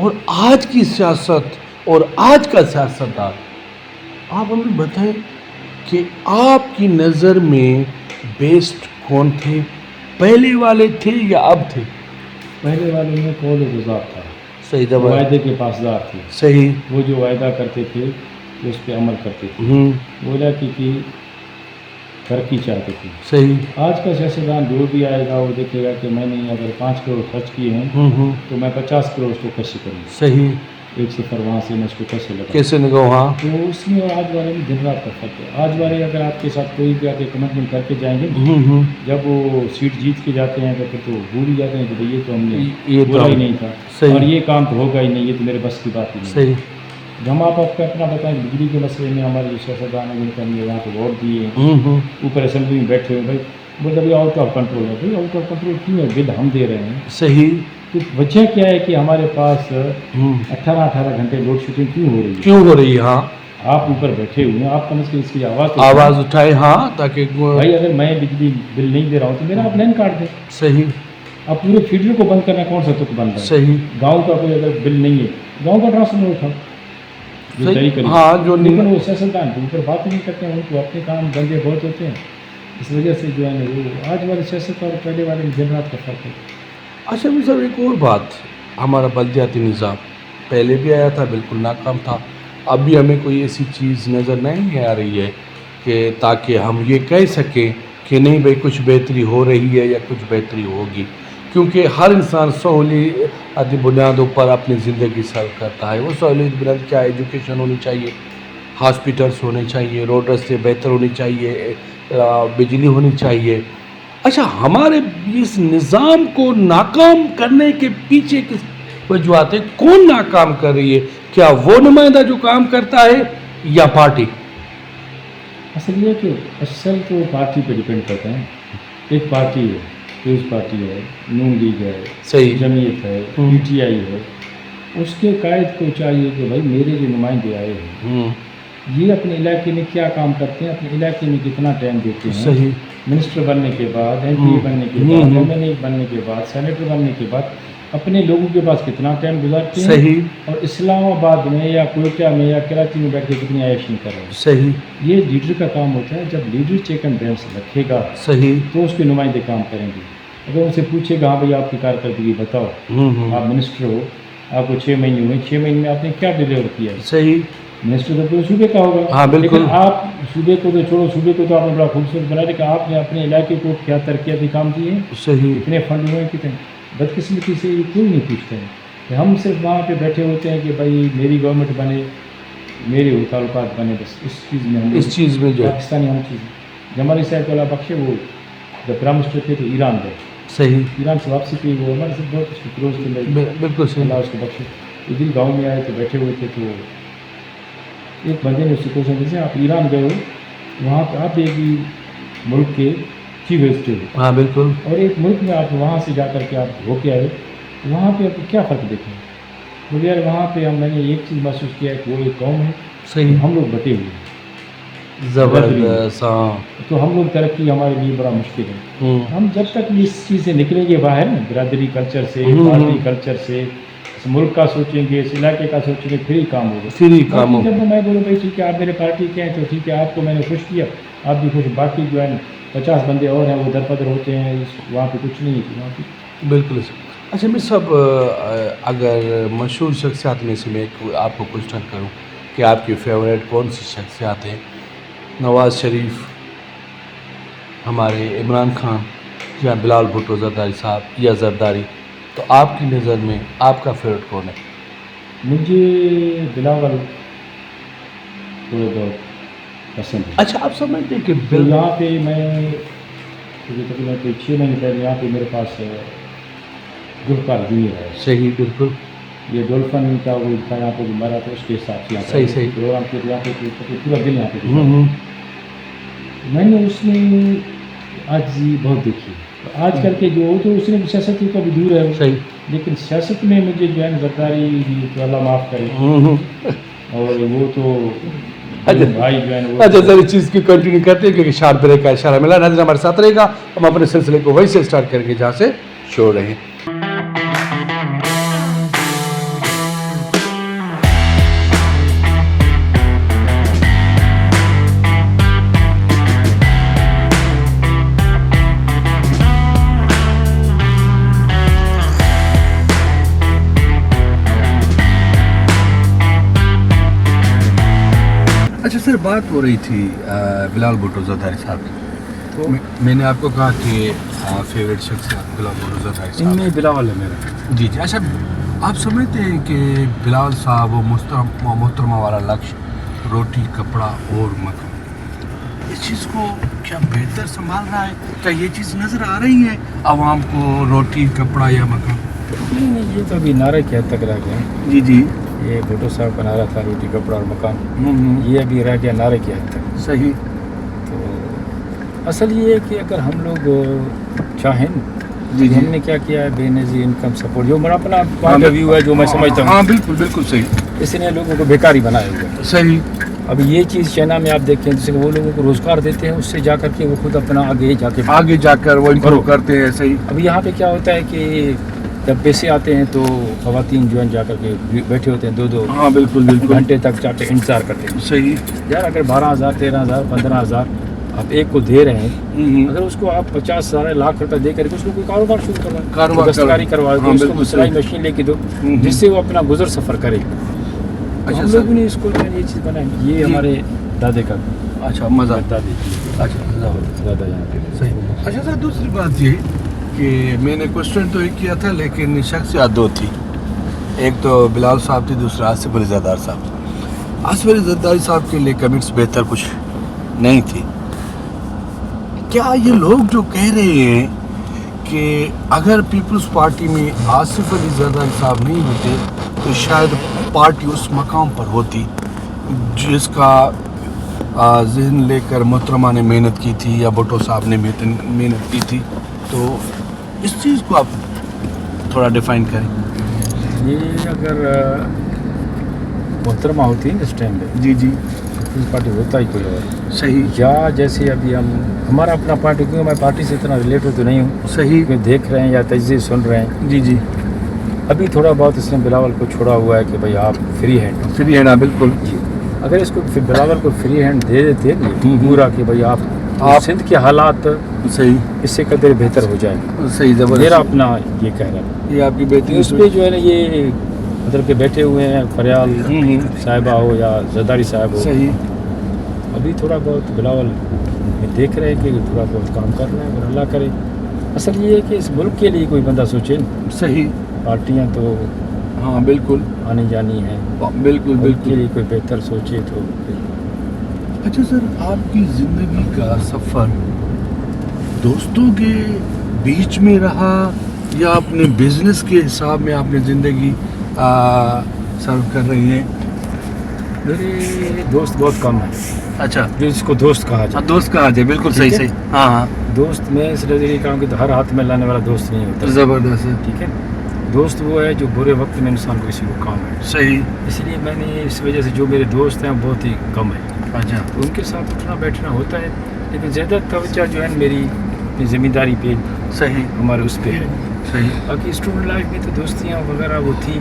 اور آج کی سیاست اور آج کا سیاستدان، آپ ہمیں بتائیں کہ آپ کی نظر میں بیسٹ کون تھے؟ پہلے والے تھے یا اب تھے؟ پہلے والے میں قول و گزار تھا، صحیح وہ دبا، وعدے کے پاسدار تھے، صحیح، وہ جو وعدہ کرتے تھے اس پہ عمل کرتے تھے، بولا کہ ترقی چاہتے تھے۔ صحیح، آج کا سیاستدان جو بھی آئے گا وہ دیکھے گا کہ میں نے اگر 5 کروڑ خرچ کیے ہیں تو میں 50 کروڑ اس کو کیسے کروں، صحیح، ایک صفر وہاں سے میں اس کو کیسے لگاؤں۔ کیسے نگاہ، ہاں، تو اس میں اور آج والے میں دن رات کا فرق ہے۔ آج والے اگر آپ کے ساتھ کوئی بھی آگے کمٹمنٹ کر کے جائیں گے، جب وہ سیٹ جیت کے جاتے ہیں تو پھر تو بھول ہی جاتے ہیں کہ بھئی یہ تو ہم نے یہ تو بولا ہی نہیں تھا، صحیح، اور یہ کام تو ہوگا ہی نہیں، یہ تو میرے بس کی بات ہی نہیں۔ صحیح، جب ہم آپ کو اپنا بتائیں بجلی کے مسئلے میں ہمارے جو سیاستدان ہیں جن کو ہم نے وہاں پہ ووٹ دیے ہیں، اوپر اسمبلی میں بیٹھے ہوئے، بھائی بولتے ابھی آؤٹ آف کنٹرول ہے۔ بھائی آؤٹ آف کنٹرول کیوں ہے؟ بل ہم دے رہے ہیں۔ صحیح، تو وجہ کیا ہے کہ ہمارے پاس 18 گھنٹے لوڈ شیڈنگ کیوں ہو رہی ہے؟ کیوں ہو رہی ہے؟ ہاں، آپ اوپر بیٹھے ہوئے ہیں، آپ کم از کم اس کی آواز اٹھائے، ہاں، تاکہ بھائی اگر میں بجلی بل نہیں دے رہا ہوں تو میرا آپ لائن کاٹ دیں۔ صحیح، اب پورے فیڈر کو بند کرنا کون سا تک بند ہے؟ صحیح، گاؤں کا کوئی اگر بل نہیں ہے، گاؤں کا ٹرانسفارمر اٹھاؤ، جو طریقہ ہاں، جو لیکن وہ سیاستدان کے اوپر بات نہیں کرتے ہیں، ان کو اپنے کام دھندے بہت ہوتے ہیں، اس وجہ سے جو ہے نا وہ آج والے سیاست اور پہلے والے میں دن رات کا فرق ہے۔ اچھا بھی صاحب، ایک اور بات، ہمارا بلدیاتی نظام پہلے بھی آیا تھا، بالکل ناکام تھا، اب بھی ہمیں کوئی ایسی چیز نظر نہیں آ رہی ہے کہ تاکہ ہم یہ کہہ سکیں کہ نہیں بھائی کچھ بہتری ہو رہی ہے یا کچھ بہتری ہوگی، کیونکہ ہر انسان سہولیاتی بنیادوں پر اپنی زندگی سر کرتا ہے۔ وہ سہولیت بنیاد کیا ہے؟ ایجوکیشن ہونی چاہیے، ہاسپٹلس ہونے چاہیے، روڈ رستے بہتر ہونی چاہیے، بجلی ہونی چاہیے۔ اچھا، ہمارے اس نظام کو ناکام کرنے کے پیچھے کس وجوہات ہیں؟ کون ناکام کر رہی ہے؟ کیا وہ نمائندہ جو کام کرتا ہے یا پارٹی؟ اصل یہ کہ اصل تو پارٹی پہ ڈپینڈ کرتا ہے۔ ایک پارٹی ہے، پیپلز پارٹی ہے، نون لیگ ہے، صحیح، جمعیت ہے، پی ٹی آئی ہے، اس کے قائد کو چاہیے کہ بھائی میرے جو نمائندے آئے ہیں یہ اپنے علاقے میں کیا کام کرتے ہیں، اپنے علاقے میں کتنا ٹائم دیتے ہیں، صحیح، منسٹر بننے کے بعد، ایم پی بننے کے بعد، ایم ایل اے بننے کے بعد، سینیٹر بننے کے بعد اپنے لوگوں کے پاس کتنا ٹائم گزارتے ہیں، صحیح، اور اسلام آباد میں یا کوئٹہ میں یا کراچی میں بیٹھ کے کتنی عیاشی کر رہے ہیں۔ صحیح، یہ لیڈر کا کام ہوتا ہے۔ جب لیڈر چیک اینڈ بیلنس رکھے گا صحیح، تو اس کے نمائندے کام کریں گے۔ اگر ان سے پوچھے گا ہاں بھائی آپ کی کارکردگی بتاؤ، آپ منسٹر ہو، آپ کو 6 مہینے ہوئے، 6 مہینے میں آپ نے کیا ڈیلیور کیا ہے؟ صحیح، منسٹر تو پورے صوبے کا ہوگا، ہاں بالکل، لیکن آپ صوبے کو تو چھوڑو، صوبے کو تو آپ نے بڑا خوبصورت بنا دیا، آپ نے اپنے علاقے کو کیا ترقیاتی کام دیے ہیں، صحیح، کتنے فنڈ ہوئے، کتنے۔ بدقسمتی سے یہ کوئی نہیں پوچھتا ہے کہ ہم صرف وہاں پہ بیٹھے ہوتے ہیں کہ بھائی میری گورنمنٹ بنے، میرے تعلقات بنے، بس اس چیز میں ہم اس چیز میں جو ہے، پاکستانی ہم چیز۔ جمال صاحب اللہ بخشے وہ جب پرائم منسٹر تھے تو ایران گئے، صحیح، ایران سے واپسی کی، وہ ہمارے سے بہت اس کلوز تھے، بالکل صحیح، اللہ اس کو بخشے۔ اس دن گاؤں میں آئے تو بیٹھے ہوئے تھے، تو ایک بندے نے اس سے کوشچن جیسے آپ ایران گئے ہو، وہاں پہ آپ ایک ملک کے چیف وزٹر ہو، ہاں بالکل، اور ایک ملک میں آپ وہاں سے جا کر کے آپ ہو کے آئے، وہاں پہ آپ کو کیا فرق دیکھیں؟ بولے یار وہاں پہ میں نے ایک چیز محسوس کیا ہے کہ وہ ایک قوم ہے، صحیح، ہم لوگ بٹے ہوئے ہیں، زبردست، ہاں، تو ہم لوگ ترقی ہمارے لیے بڑا مشکل ہے۔ ہم جب تک اس چیز سے نکلیں گے باہر، برادری کلچر سے، پارٹی کلچر سے، اس ملک کا سوچیں گے، اس علاقے کا سوچیں گے، پھر ہی کام ہوگا۔ پھر ہی کام ہو، جب میں بولوں بھائی ٹھیک ہے آپ میرے پارٹی کے ہیں تو ٹھیک ہے، آپ کو میں نے خوش کیا، آپ بھی خوش، باقی جو ہے 50 بندے اور ہیں وہ درپدر ہوتے ہیں، وہاں پہ کچھ نہیں ہے، وہاں پہ بالکل صحیح۔ اچھا میں سب اگر مشہور شخصیات میں سے میں آپ کو کوشچن کروں کہ آپ کی فیوریٹ کون سی شخصیات ہیں؟ نواز شریف، ہمارے عمران خان یا بلال بھٹو زرداری صاحب یا زرداری، تو آپ کی نظر میں آپ کا فیوریٹ کون ہے؟ مجھے بلاول تھوڑے بہت پسند ہے۔ اچھا آپ سمجھتے ہیں کہ تو یہاں پہ میں تقریباً 6 مہینے پہلے یہاں پہ میرے پاس گلوکار جونیئر ہے، صحیح، بالکل یہ ڈولفن کا وہ تھا یہاں پہ مرا تھا، اس کے ساتھ یہاں پہ صحیح، پروگرام کے یہاں پہ پورا دن یہاں پہ میں نے اس میں عاجزی بہت دیکھی۔ آج کل کے جو تو اس نے سیاست کا بھی دور ہے، صحیح، لیکن سیاست میں مجھے جو ہے زرداری تو اللہ معاف کرے، اور وہ تو بھائی جو ہے وہ اچھا سر اس چیز کی کنٹینیو کرتے ہیں کیونکہ شارٹ بریک کا اشارہ ملا، ناظرین ہمارے ساتھ رہے گا، ہم اپنے سلسلے کو وہیں سے اسٹارٹ کریں گے جہاں سے چھوڑ رہے ہیں۔ سر بات ہو رہی تھی بلال بھٹو زرداری صاحب کی، تو میں نے آپ کو کہا کہ فیوریٹ شخص بلال بھٹو زرداری ان صاحب. میں بلاول ہے میرا. جی جی. اچھا آپ سمجھتے ہیں کہ بلال صاحب و محترمہ والا لکش روٹی کپڑا اور مکان اس چیز کو کیا بہتر سنبھال رہا ہے؟ کیا یہ چیز نظر آ رہی ہے عوام کو روٹی کپڑا یا مکان؟ نہیں یہ تو ابھی نعرے کی حد تک رہ گیا. جی جی. یہ بھٹو صاحب کا نعرہ تھا روٹی کپڑا اور مکان، یہ ابھی رہ گیا نعرے کی حد تک. صحیح. تو اصل یہ ہے کہ اگر ہم لوگ چاہیں جی جی. ہم نے کیا کیا ہے بے نظیر انکم سپورٹ جو میرا اپنا پوائنٹ آف ویو ہے جو میں سمجھتا ہوں. ہاں بالکل بالکل صحیح. اس نے لوگوں کو بیکاری بنایا ہوا ہے. صحیح. اب یہ چیز چائنا میں آپ دیکھیں جیسے کہ وہ لوگوں کو روزگار دیتے ہیں، اس سے جا کر کے وہ خود اپنا آگے جا کر وہ امپروو کرتے ہیں. صحیح. اب یہاں پہ کیا ہوتا ہے کہ جب پیسے آتے ہیں تو خواتین جو ہیں جا کر کے بیٹھے ہوتے ہیں 2 ہاں بالکل بالکل. گھنٹے تک جا کے انتظار کرتے ہیں. صحیح. یار اگر 12,000 13,000 15,000 آپ ایک کو دے رہے ہیں، اگر اس کو آپ 50,000 لاکھ روپے دے کر کے اس کو کوئی کاروبار شروع کروائیں، دستکاری کروا دو، اس کو سلائی مشین لے کے دو جس سے وہ اپنا گزر سفر کرے. ہم لوگوں نے اس کو یہ چیز بنائی. یہ ہمارے دادے کا اچھا مزہ. دادی اچھا دادا یہاں پہ. صحیح. اچھا سر دوسری بات یہ کہ میں نے کوشچن تو ایک کیا تھا لیکن شخصیات 2 تھی. ایک تو بلال صاحب تھی، دوسرا آصف علی زرداری صاحب. آصف علی زرداری صاحب کے لیے کمنٹس بہتر کچھ نہیں تھی. کیا یہ لوگ جو کہہ رہے ہیں کہ اگر پیپلز پارٹی میں آصف علی زرداری صاحب نہیں ہوتے تو شاید پارٹی اس مقام پر ہوتی جس کا ذہن لے کر محترمہ نے محنت کی تھی یا بھٹو صاحب نے محنت کی تھی، تو اس چیز کو آپ تھوڑا ڈیفائن کریں. یہ اگر محترمہ ہوتی ہے اس ٹائم پہ جی جی. پیپلز پارٹی ہوتا ہی کوئی اور. صحیح. یا جیسے ابھی ہمارا اپنا پارٹی، کیونکہ میں پارٹی سے اتنا ریلیٹڈ تو نہیں ہوں. صحیح. کیونکہ دیکھ رہے ہیں یا تجزیے سن رہے ہیں. جی جی. ابھی تھوڑا بہت اس نے بلاول کو چھوڑا ہوا ہے کہ بھائی آپ فری ہینڈ. فری ہے نا. بالکل. اگر اس کو بلاول کو فری ہینڈ دے دیتے پورا کہ بھائی آپ سندھ کے حالات صحیح اس سے قدر بہتر ہو جائے. صحیح. زبردست. میرا اپنا یہ کہہ رہا ہے. یہ آپ کی بیٹی اس پہ جو ہے نا یہ مطلب کہ بیٹھے ہوئے ہیں فریال صاحبہ ہو یا زرداری صاحب ہو. صحیح. ابھی تھوڑا بہت بلاول دیکھ رہے ہیں کہ تھوڑا بہت کام کر رہے ہیں اور اللہ کرے. اصل یہ ہے کہ اس ملک کے لیے کوئی بندہ سوچے. صحیح. پارٹیاں تو ہاں بالکل آنی جانی ہیں. بالکل ملک کے بالکل. لیے کوئی بہتر سوچے تو. اچھا سر آپ کی زندگی کا سفر دوستوں کے بیچ میں رہا یا اپنے بزنس کے حساب میں آپ نے زندگی سرو کر رہی ہیں؟ میرے دوست بہت کم ہیں. اچھا. جس کو دوست کہا جائے. دوست کہا جائے. بالکل صحیح صحیح. ہاں ہاں. دوست میں اس نظریے کا ہوں کہ ہر ہاتھ میں لانے والا دوست نہیں ہوتا. زبردست ہے. ٹھیک ہے. دوست وہ ہے جو برے وقت میں انسان کو کسی کو کام ہے. صحیح. اس لیے میں نے اس وجہ سے جو میرے دوست ہیں بہت ہی کم ہیں. اچھا. تو ان کے ساتھ اٹھنا بیٹھنا ہوتا ہے لیکن زیادہ توجہ جو ہے میری اپنی ذمہ داری پہ صحیح. ہمارے اس پہ ہے. صحیح. باقی اسٹوڈنٹ لائف میں تو دوستیاں وغیرہ وہ تھی.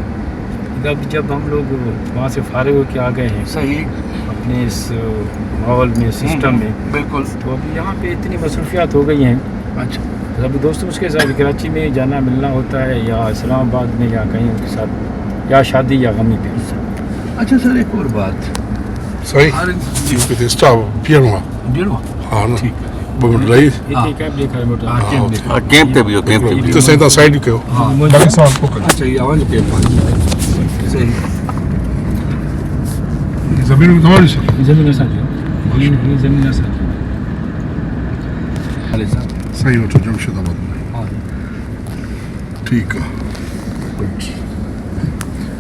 اب جب ہم لوگ وہاں سے فارغ ہو کے آ گئے ہیں صحیح. اپنے اس ماحول میں سسٹم میں بالکل. تو ابھی یہاں پہ اتنی مصروفیات ہو گئی ہیں. اچھا. ابھی دوستوں اس کے ساتھ کراچی میں جانا ملنا ہوتا ہے یا اسلام آباد میں یا کہیں ان کے ساتھ یا شادی یا غمی پہ. اچھا سر ایک اور بات. Sai? Stavo, pieno. Pieno? Ah, no. ٹھیک. Lei? یہ کیب لے کر موٹر کیمپ پہ بھی ہو کیمپ پہ بھی Tu stai da side che ho. Dai sa un po'. اچھا یہ آواز کے صحیح. زمین میں کمالی سر. زمین ساتھ زمین ساتھ علی صاحب. صحیح ہو تو جمشید آباد میں. ہاں. ٹھیک ہے.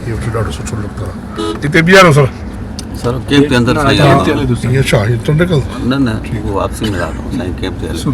یہ تو ڈاٹا سوچ لگتا ہے. اتنے بھی آ رہا سر. سر کیمپ کے اندر صحیح کیمپ آ چلے دوسرا. یہ اچھا یہ تو نکل. نہ وہ واپسی میں رہا ہوں صحیح کیمپ سے